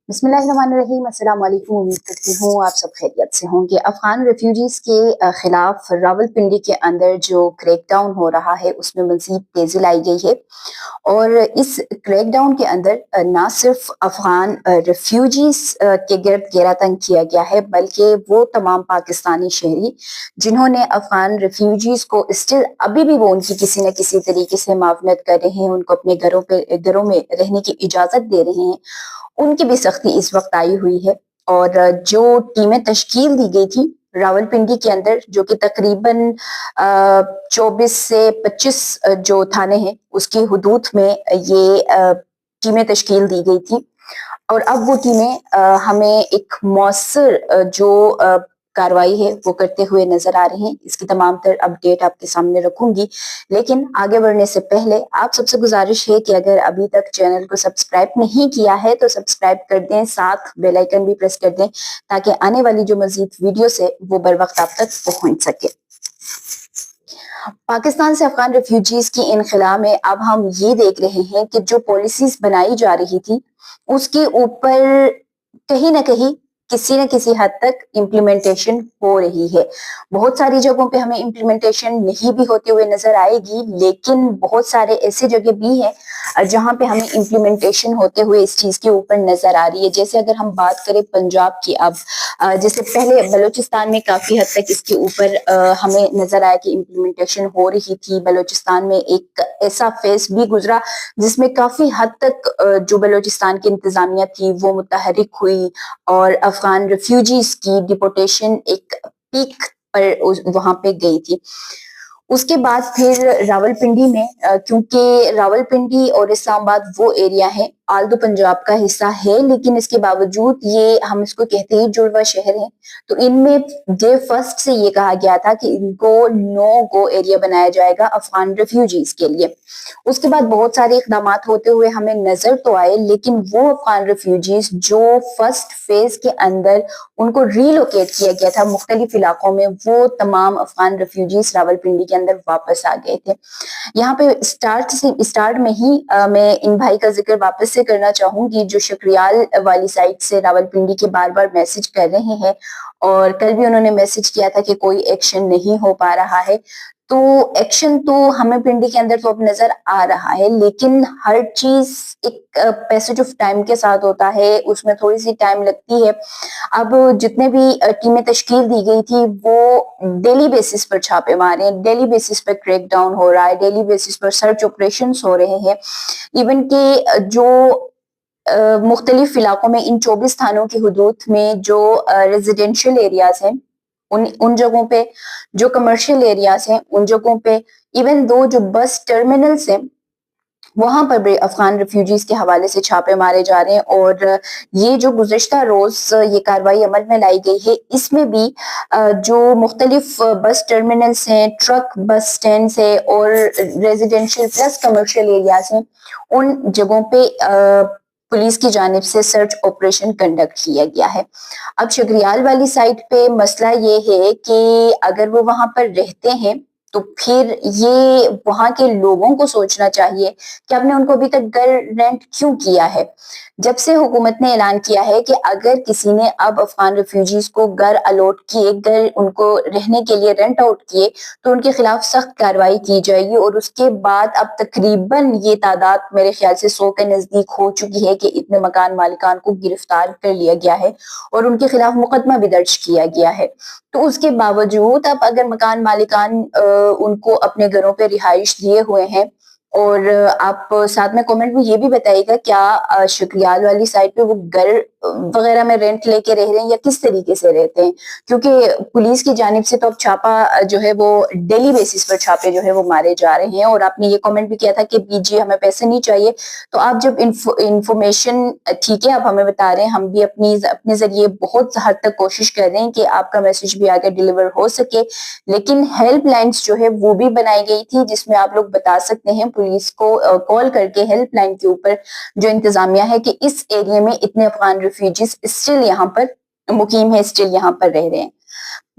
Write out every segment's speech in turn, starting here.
बिस्मिल्लाहिर्रहमानिर्रहीम, अस्सलाम वालेकुम। उम्मीद करती हूँ आप सब खैरियत से होंगे। अफगान रेफ्यूजीज़ के खिलाफ रावलपिंडी के अंदर जो क्रैकडाउन हो रहा है उसमें मज़ीद तेज़ी लाई गई है और इस क्रैकडाउन के अंदर ना सिर्फ अफगान रेफ्यूजीज़ के गिर्द घेरा तंग किया गया है, बल्कि वो तमाम पाकिस्तानी शहरी जिन्होंने अफगान रेफ्यूजीज़ को स्टिल अभी भी वो उनकी किसी न किसी तरीके से मावनत कर रहे हैं, उनको अपने घरों में रहने की इजाज़त दे रहे हैं, उनकी भी सख्ती इस वक्त आई हुई है। और जो टीमें तश्कील दी गई थी रावलपिंडी के अंदर, जो कि तकरीबन 24 से 25 जो थाने हैं उसकी हुदूद में ये टीमें तश्कील दी गई थी। और अब वो टीमें हमें एक मौसर जो कार्रवाई है वो करते हुए नजर आ रहे हैं। इसकी तमाम तर अपडेट आपके सामने रखूंगी, लेकिन आगे बढ़ने से पहले आप सबसे गुजारिश है कि अगर अभी तक चैनल को सब्सक्राइब नहीं किया है तो सब्सक्राइब कर दें, साथ बेल आइकन भी प्रेस कर दें ताकि आने वाली जो मजीद वीडियो है वो बर वक्त आप तक पहुंच सके। पाकिस्तान से अफगान रेफ्यूजीज की इनखला में अब हम ये देख रहे हैं कि जो पॉलिसीज बनाई जा रही थी उसके ऊपर कहीं ना कहीं किसी न किसी हद तक इम्प्लीमेंटेशन हो रही है। बहुत सारी जगहों पे हमें इम्प्लीमेंटेशन नहीं भी होते हुए नजर आएगी, लेकिन बहुत सारे ऐसे जगह भी हैं जहां पे हमें इम्प्लीमेंटेशन होते हुए इस चीज के ऊपर नजर आ रही है। जैसे अगर हम बात करें पंजाब की, अब जैसे पहले बलूचिस्तान में काफी हद तक इसके ऊपर हमें नजर आया कि इम्प्लीमेंटेशन हो रही थी। बलूचिस्तान में एक ऐसा फेज भी गुजरा जिसमें काफी हद तक जो बलूचिस्तान की इंतजामिया थी वो मुतहरिक हुई और अफगान रेफ्यूजीज की डिपोटेशन एक पीक पर वहां पे गई थी। उसके बाद फिर रावलपिंडी में, क्योंकि रावलपिंडी और इस्लामाबाद वो एरिया है, आल्दो पंजाब का हिस्सा है, लेकिन इसके बावजूद ये हम इसको कहते हैं जुड़वा शहर है। तो इनमें डे फर्स्ट से ये कहा गया था कि इनको नो गो एरिया बनाया जाएगा अफगान रेफ्यूजीज के लिए। उसके बाद बहुत सारे इकदाम होते हुए हमें नजर तो आए, लेकिन वो अफगान रेफ्यूजीज जो फर्स्ट फेज के अंदर उनको रीलोकेट किया गया था मुख्तलिफ इलाकों में, वो तमाम अफगान रेफ्यूजीज रावलपिंडी के अंदर वापस आ गए थे। यहाँ पे स्टार्ट में ही मैं इन भाई का जिक्र वापस से करना चाहूंगी जो शक्रियाल वाली साइड से रावलपिंडी के बार बार मैसेज कर रहे हैं, और कल भी उन्होंने मैसेज किया था कि कोई एक्शन नहीं हो पा रहा है। तो एक्शन तो हमें पिंडी के अंदर तो अब नजर आ रहा है, लेकिन हर चीज एक पैसेज ऑफ टाइम के साथ होता है, उसमें थोड़ी सी टाइम लगती है। अब जितने भी टीमें तश्कील दी गई थी वो डेली बेसिस पर छापे मारे, डेली बेसिस पर क्रैक डाउन हो रहा है, डेली बेसिस पर सर्च ऑपरेशंस हो रहे हैं। इवन के जो मुख्तलिफ इलाकों में इन 24 थानों की हुदूद में जो रेजिडेंशियल एरियाज हैं उन जगहों पे, जो कमर्शियल एरियाज हैं उन जगहों पे, इवन दो जो बस टर्मिनल्स हैं वहां पर भी अफगान रेफ्यूजीज के हवाले से छापे मारे जा रहे हैं। और ये जो गुज़िश्ता रोज ये कार्रवाई अमल में लाई गई है, इसमें भी जो मुख्तलिफ बस टर्मिनल्स हैं, ट्रक बस स्टैंड है और रेजिडेंशियल प्लस कमर्शियल एरियाज हैं, उन जगहों पे पुलिस की जानिब से सर्च ऑपरेशन कंडक्ट किया गया है। अब शक्रियाल वाली साइड पे मसला ये है कि अगर वो वहां पर रहते हैं तो फिर ये वहां के लोगों को सोचना चाहिए कि आपने उनको अभी तक घर रेंट क्यों किया है। जब से हुकूमत ने ऐलान किया है कि अगर किसी ने अब अफगान रेफ्यूजीज को घर अलॉट किए, घर उनको रहने के लिए रेंट आउट किए, तो उनके खिलाफ सख्त कार्रवाई की जाएगी। और उसके बाद अब तकरीबन ये तादाद मेरे ख्याल से 100 के नजदीक हो चुकी है कि इतने मकान मालिकान को गिरफ्तार कर लिया गया है और उनके खिलाफ मुकदमा भी दर्ज किया गया है। तो उसके बावजूद अब अगर मकान मालिकान उनको अपने घरों पे रिहाइश दिए हुए हैं, और आप साथ में कमेंट में ये भी बताइएगा क्या शक्रियाल वाली साइड पे वो घर वगैरह में रेंट लेके रह रहे हैं या किस तरीके से रहते हैं, क्योंकि पुलिस की जानिब से तो अब छापा जो है वो डेली बेसिस पर छापे जो है वो मारे जा रहे हैं। और आपने ये कमेंट भी किया था कि बीजी हमें पैसे नहीं चाहिए, तो आप जब इंफॉर्मेशन ठीक है आप हमें बता रहे हैं, हम भी अपने जरिए बहुत हद तक कोशिश कर रहे हैं कि आपका मैसेज भी आगे डिलीवर हो सके। लेकिन हेल्प लाइन्स जो है वो भी बनाई गई थी जिसमें आप लोग बता सकते हैं पुलिस को कॉल करके हेल्पलाइन के ऊपर जो इंतजामिया है कि इस एरिया में इतने अफगान रेफ्यूजीज स्टिल यहाँ पर मुकीम है, स्टिल यहाँ पर रह रहे हैं।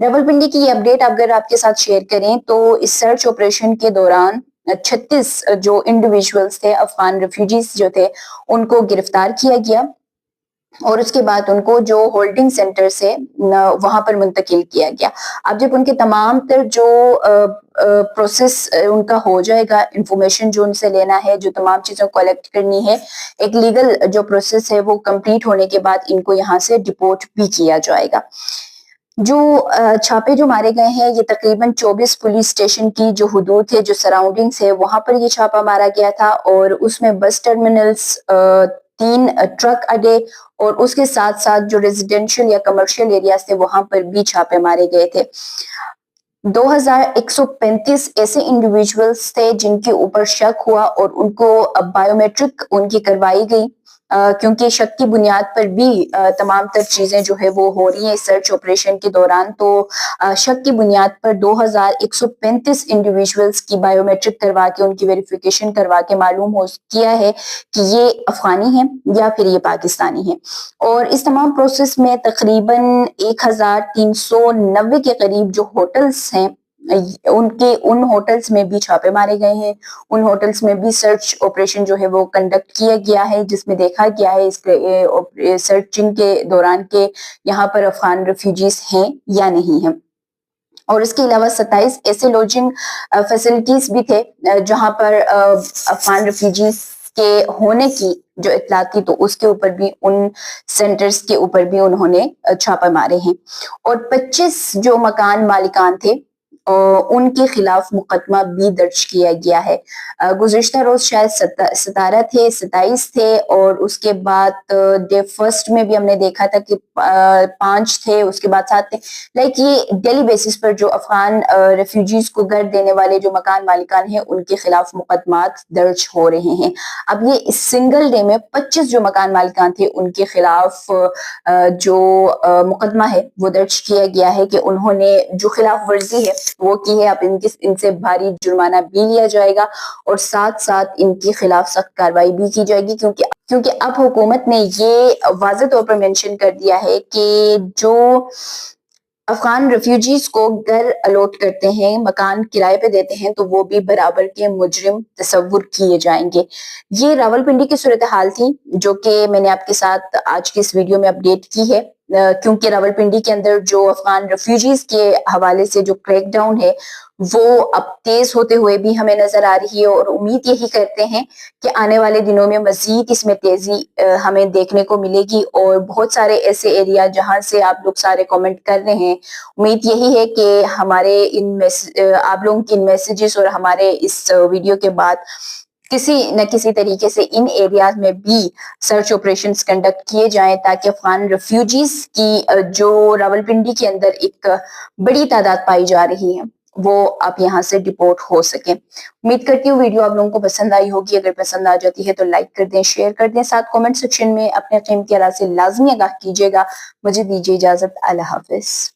रावलपिंडी की ये अपडेट अगर आपके साथ शेयर करें तो इस सर्च ऑपरेशन के दौरान 36 जो इंडिविजुअल्स थे अफगान रेफ्यूजीज जो थे उनको गिरफ्तार किया गया। اور اس کے بعد ان کو جو ہولڈنگ سینٹر سے وہاں پر منتقل کیا گیا. اب جب ان کے تمام تر جو پروسیس ان کا ہو جائے گا، انفارمیشن جو ان سے لینا ہے، جو تمام چیزیں کلیکٹ کرنی ہے، ایک لیگل جو پروسیس ہے وہ کمپلیٹ ہونے کے بعد ان کو یہاں سے ڈپورٹ بھی کیا جائے گا. جو چھاپے جو مارے گئے ہیں یہ تقریباً 24 پولیس اسٹیشن کی جو حدود ہے، جو سراؤنڈنگس ہے، وہاں پر یہ چھاپا مارا گیا تھا، اور اس میں بس ٹرمینلز، 3 ٹرک اڈے، اور اس کے ساتھ ساتھ جو ریزیڈینشل یا کمرشل ایریاز تھے وہاں پر بھی چھاپے مارے گئے تھے. 2135 ایسے انڈیویجولز تھے جن کے اوپر شک ہوا، اور ان کو بائیو میٹرک ان کی کروائی گئی، کیونکہ شک کی بنیاد پر بھی تمام تر چیزیں جو ہے وہ ہو رہی ہیں سرچ آپریشن کے دوران. تو شک کی بنیاد پر 2135 انڈیویجولز کی بائیو میٹرک کروا کے، ان کی ویریفیکیشن کروا کے معلوم کیا ہے کہ یہ افغانی ہیں یا پھر یہ پاکستانی ہیں. اور اس تمام پروسیس میں تقریباً 1390 کے قریب جو ہوٹلز ہیں، ان ہوٹلز میں بھی چھاپے مارے گئے ہیں. ان ہوٹلز میں بھی سرچ آپریشن جو ہے وہ کنڈکٹ کیا گیا ہے، جس میں دیکھا گیا ہے اس سرچنگ کے دوران کہ یہاں پر افغان ریفیوجیز ہیں یا نہیں ہیں. اور اس کے علاوہ 27 ایسے لوجنگ فیسلٹیز بھی تھے جہاں پر افغان ریفیوجیز کے ہونے کی جو اطلاعات تھی، تو اس کے اوپر بھی، ان سینٹرز کے اوپر بھی انہوں نے چھاپے مارے ہیں. اور 25 جو مکان مالکان تھے ان کے خلاف مقدمہ بھی درج کیا گیا ہے. گزشتہ روز شاید 17 تھے، 27 تھے، اور اس کے بعد ڈے فرسٹ میں بھی ہم نے دیکھا تھا کہ 5 تھے، اس کے بعد 7 تھے. لائک یہ ڈیلی بیسس پر جو افغان ریفیوجیز کو گھر دینے والے جو مکان مالکان ہیں ان کے خلاف مقدمات درج ہو رہے ہیں. اب یہ سنگل ڈے میں 25 جو مکان مالکان تھے ان کے خلاف جو مقدمہ ہے وہ درج کیا گیا ہے کہ انہوں نے جو خلاف ورزی ہے وہ کی ہے. اب ان سے بھاری جرمانہ بھی لیا جائے گا، اور ساتھ ساتھ ان کے خلاف سخت کارروائی بھی کی جائے گی، کیونکہ اب حکومت نے یہ واضح طور پر مینشن کر دیا ہے کہ جو افغان ریفیوجیز کو گھر الاٹ کرتے ہیں، مکان کرائے پہ دیتے ہیں، تو وہ بھی برابر کے مجرم تصور کیے جائیں گے. یہ راولپنڈی کی صورتحال تھی جو کہ میں نے آپ کے ساتھ آج کی اس ویڈیو میں اپڈیٹ کی ہے، کیونکہ راولپنڈی کے اندر جو افغان ریفیوجیز کے حوالے سے جو کریک ڈاؤن ہے وہ اب تیز ہوتے ہوئے بھی ہمیں نظر آ رہی ہے، اور امید یہی کرتے ہیں کہ آنے والے دنوں میں مزید اس میں تیزی ہمیں دیکھنے کو ملے گی. اور بہت سارے ایسے ایریا جہاں سے آپ لوگ سارے کامنٹ کر رہے ہیں، امید یہی ہے کہ ہمارے آپ لوگوں کی ان میسیجز اور ہمارے اس ویڈیو کے بعد کسی نہ کسی طریقے سے ان ایریاز میں بھی سرچ آپریشنز کنڈکٹ کیے جائیں، تاکہ افغان ریفیوجیز کی جو راولپنڈی کے اندر ایک بڑی تعداد پائی جا رہی ہے وہ آپ یہاں سے ڈپورٹ ہو سکیں. امید کرتی ہوں ویڈیو آپ لوگوں کو پسند آئی ہوگی. اگر پسند آ جاتی ہے تو لائک کر دیں، شیئر کر دیں، ساتھ کامنٹ سیکشن میں اپنے قیمتی آراء سے لازمی آگاہ کیجیے گا. مجھے دیجیے اجازت. اللہ حافظ.